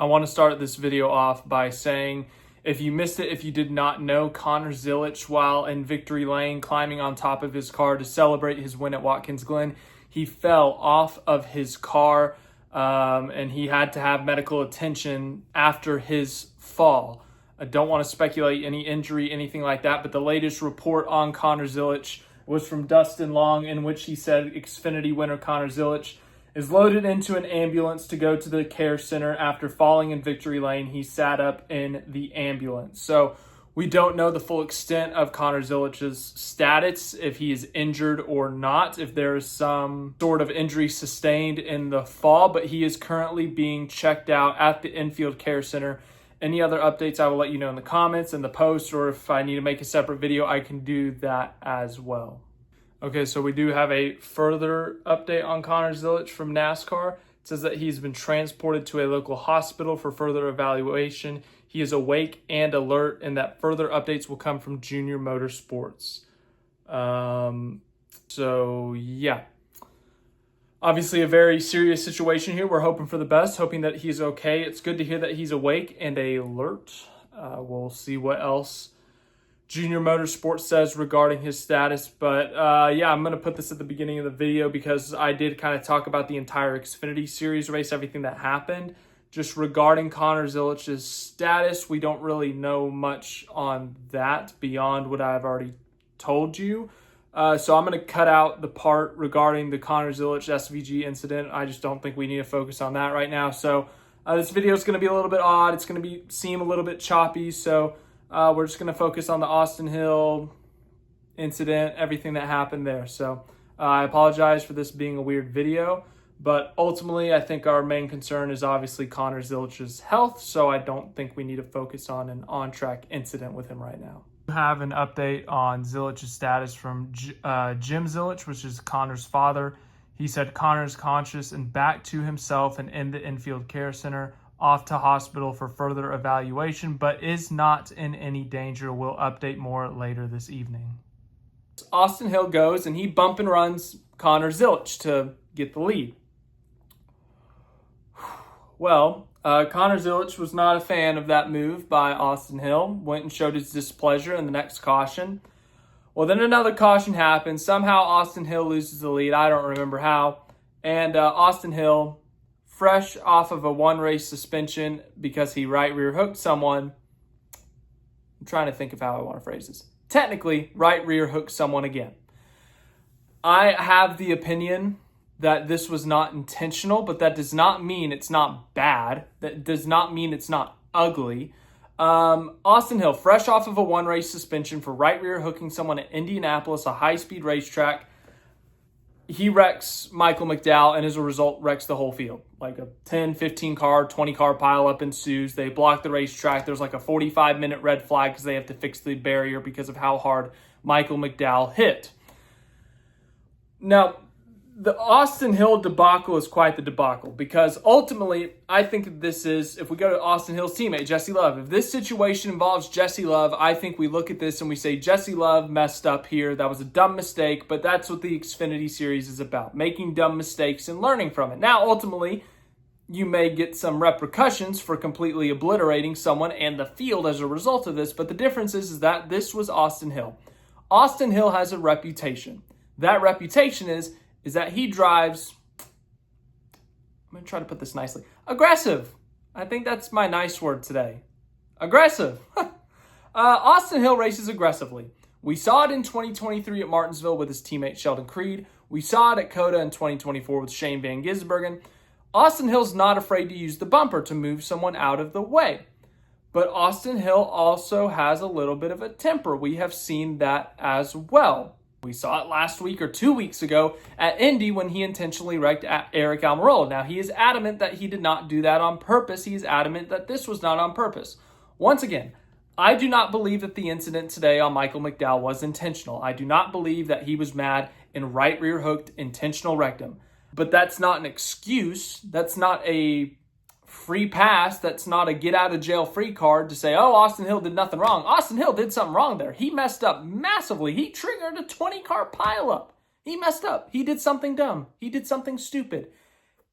I want to start this video off by saying, if you missed it, if you did not know, Connor Zilisch, while in victory lane climbing on top of his car to celebrate his win at Watkins Glen, he fell off of his car and he had to have medical attention after his fall. I don't want to speculate any injury, anything like that, but the latest report on Connor Zilisch was from Dustin Long, in which he said Xfinity winner Connor Zilisch is loaded into an ambulance to go to the care center after falling in victory lane. He sat up in the ambulance. So we don't know the full extent of Connor Zilisch's status, if he is injured or not, if there is some sort of injury sustained in the fall, but he is currently being checked out at the infield care center. Any other updates, I will let you know in the comments and the post, or if I need to make a separate video, I can do that as well. Okay, so we do have a further update on Connor Zilisch from NASCAR. It says that he's been transported to a local hospital for further evaluation. He is awake and alert, and that further updates will come from Junior Motorsports. So, yeah. Obviously, a very serious situation here. We're hoping for the best, hoping that he's okay. It's good to hear that he's awake and alert. We'll see what else Junior Motorsports says regarding his status. But yeah, I'm going to put this at the beginning of the video because I did kind of talk about the entire Xfinity Series race, everything that happened. Just regarding Connor Zilisch's status, we don't really know much on that beyond what I've already told you. So I'm going to cut out the part regarding the Connor Zilisch SVG incident. I just don't think we need to focus on that right now. So this video is going to be a little bit odd. It's going to seem a little bit choppy. So we're just going to focus on the Austin Hill incident, everything that happened there. So I apologize for this being a weird video, but ultimately I think our main concern is obviously Connor Zilisch's health. So I don't think we need to focus on an on-track incident with him right now. We have an update on Zilisch's status from Jim Zilisch, which is Connor's father. He said Connor is conscious and back to himself and in the infield care center, off to hospital for further evaluation, but is not in any danger. We'll update more later this evening. Austin Hill goes and he bump and runs Connor Zilisch to get the lead. Well, Connor Zilisch was not a fan of that move by Austin Hill, went and showed his displeasure in the next caution. Well, then another caution happens. Somehow Austin Hill loses the lead. I don't remember how. And Austin Hill, fresh off of a one-race suspension because he right rear hooked someone. I'm trying to think of how I want to phrase this. Technically, right rear hooked someone again. I have the opinion that this was not intentional, but that does not mean it's not bad. That does not mean it's not ugly. Austin Hill, fresh off of a one-race suspension for right rear hooking someone at Indianapolis, a high-speed racetrack. He wrecks Michael McDowell, and as a result, wrecks the whole field. Like a 10, 15 car, 20 car pileup ensues. They block the racetrack. There's like a 45-minute red flag because they have to fix the barrier because of how hard Michael McDowell hit. Now, the Austin Hill debacle is quite the debacle because ultimately, I think that this is, if we go to Austin Hill's teammate, Jesse Love, if this situation involves Jesse Love, I think we look at this and we say Jesse Love messed up here. That was a dumb mistake, but that's what the Xfinity Series is about, making dumb mistakes and learning from it. Now, ultimately, you may get some repercussions for completely obliterating someone and the field as a result of this, but the difference is that this was Austin Hill. Austin Hill has a reputation. That reputation is that he drives, I'm going to try to put this nicely, aggressive. I think that's my nice word today. Aggressive. Austin Hill races aggressively. We saw it in 2023 at Martinsville with his teammate Sheldon Creed. We saw it at COTA in 2024 with Shane Van Gisbergen. Austin Hill's not afraid to use the bumper to move someone out of the way. But Austin Hill also has a little bit of a temper. We have seen that as well. We saw it last week or 2 weeks ago at Indy when he intentionally wrecked Aric Almirola. Now, he is adamant that he did not do that on purpose. He is adamant that this was not on purpose. Once again, I do not believe that the incident today on Michael McDowell was intentional. I do not believe that he was mad and right rear hooked intentional wrecked him. But that's not an excuse. That's not a free pass. That's not a get out of jail free card to say, oh, Austin Hill did nothing wrong. Austin Hill did something wrong there. He messed up massively. He triggered a 20 car pileup. He messed up. He did something dumb. He did something stupid.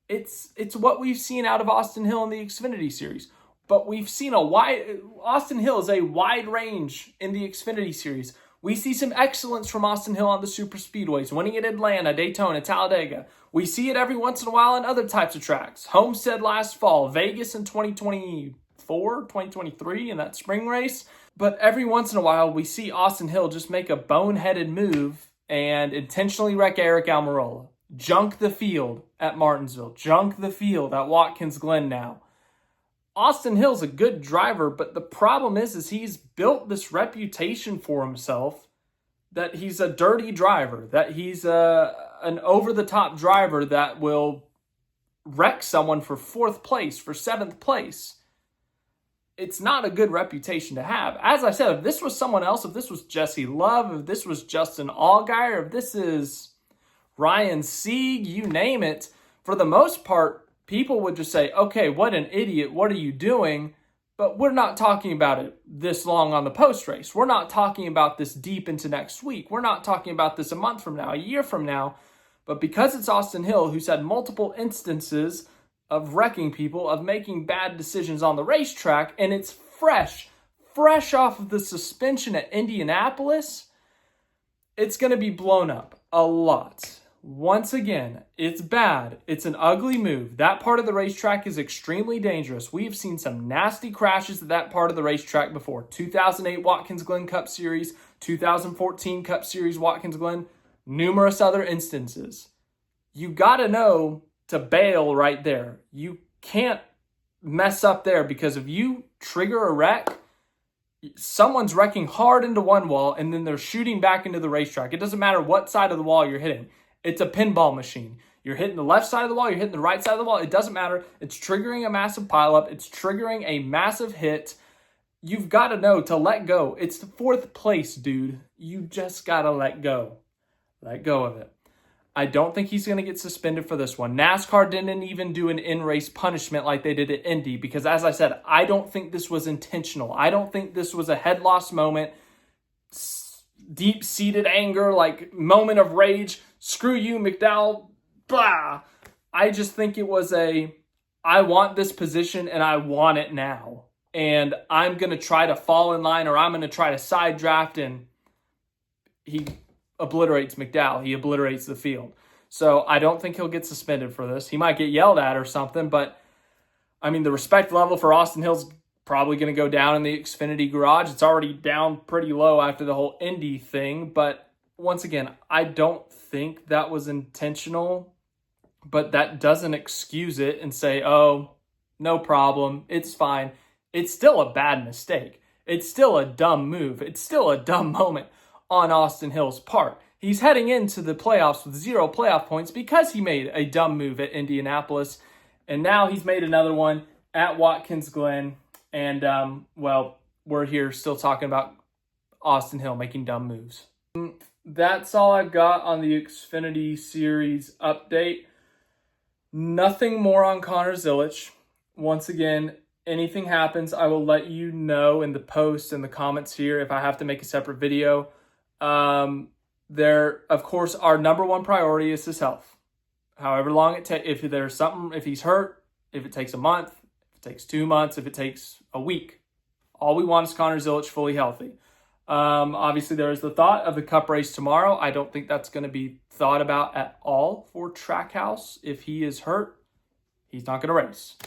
It's what we've seen out of Austin Hill in the Xfinity Series. But we've seen Austin Hill is a wide range in the Xfinity Series. We see some excellence from Austin Hill on the super speedways, winning at Atlanta, Daytona, Talladega. We see it every once in a while on other types of tracks. Homestead last fall, Vegas in 2023 in that spring race. But every once in a while, we see Austin Hill just make a boneheaded move and intentionally wreck Aric Almirola. Junk the field at Martinsville. Junk the field at Watkins Glen now. Austin Hill's a good driver, but the problem is he's built this reputation for himself that he's a dirty driver, that he's an over-the-top driver that will wreck someone for 4th place, for 7th place. It's not a good reputation to have. As I said, if this was someone else, if this was Jesse Love, if this was Justin Allgaier, if this is Ryan Sieg, you name it, for the most part, people would just say, okay, what an idiot, what are you doing? But we're not talking about it this long on the post-race. We're not talking about this deep into next week. We're not talking about this a month from now, a year from now. But because it's Austin Hill, who's had multiple instances of wrecking people, of making bad decisions on the racetrack, and it's fresh off of the suspension at Indianapolis, it's going to be blown up a lot. Once again, it's bad. It's an ugly move. That part of the racetrack is extremely dangerous. We've seen some nasty crashes at that part of the racetrack before. 2008 Watkins Glen Cup Series, 2014 Cup Series Watkins Glen, numerous other instances. You got to know to bail right there. You can't mess up there, because if you trigger a wreck, someone's wrecking hard into one wall and then they're shooting back into the racetrack. It doesn't matter what side of the wall you're hitting. It's a pinball machine. You're hitting the left side of the wall, you're hitting the right side of the wall. It doesn't matter. It's triggering a massive pileup. It's triggering a massive hit. You've got to know to let go. It's the 4th place, dude. You just got to let go. Let go of it. I don't think he's going to get suspended for this one. NASCAR didn't even do an in-race punishment like they did at Indy, because as I said, I don't think this was intentional. I don't think this was a head loss moment, deep-seated anger, like moment of rage. Screw you, McDowell. Blah. I just think it was I want this position and I want it now. And I'm going to try to fall in line, or I'm going to try to side draft, and he obliterates McDowell. He obliterates the field. So I don't think he'll get suspended for this. He might get yelled at or something, but I mean, the respect level for Austin Hill's probably going to go down in the Xfinity garage. It's already down pretty low after the whole Indy thing, but once again, I don't think that was intentional, but that doesn't excuse it and say, oh, no problem, it's fine. It's still a bad mistake. It's still a dumb move. It's still a dumb moment on Austin Hill's part. He's heading into the playoffs with 0 playoff points because he made a dumb move at Indianapolis, and now he's made another one at Watkins Glen, and, well, we're here still talking about Austin Hill making dumb moves. That's all I've got on the Xfinity Series update. Nothing more on Connor Zilisch. Once again, anything happens, I will let you know in the posts and the comments here if I have to make a separate video. There, of course, our number one priority is his health. However long it takes, if there's something, if he's hurt, if it takes a month, if it takes 2 months, if it takes a week, all we want is Connor Zilisch fully healthy. Obviously, there is the thought of the Cup race tomorrow. I don't think that's going to be thought about at all for Trackhouse. If he is hurt, he's not going to race.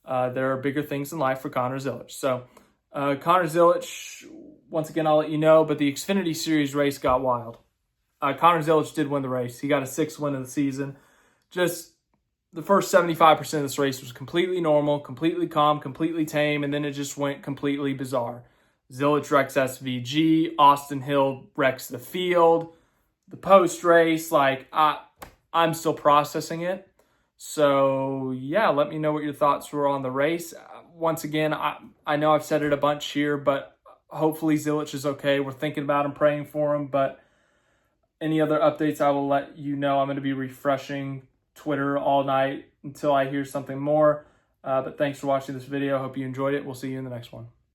There are bigger things in life for Connor Zilisch. So, Connor Zilisch, once again, I'll let you know, but the Xfinity Series race got wild. Connor Zilisch did win the race. He got a 6th win of the season. Just the first 75% of this race was completely normal, completely calm, completely tame, and then it just went completely bizarre. Zilisch wrecks SVG, Austin Hill wrecks the field, the post-race, I'm still processing it. So, yeah, let me know what your thoughts were on the race. Once again, I know I've said it a bunch here, but hopefully Zilisch is okay. We're thinking about him, praying for him, but any other updates, I will let you know. I'm going to be refreshing Twitter all night until I hear something more. But thanks for watching this video. Hope you enjoyed it. We'll see you in the next one.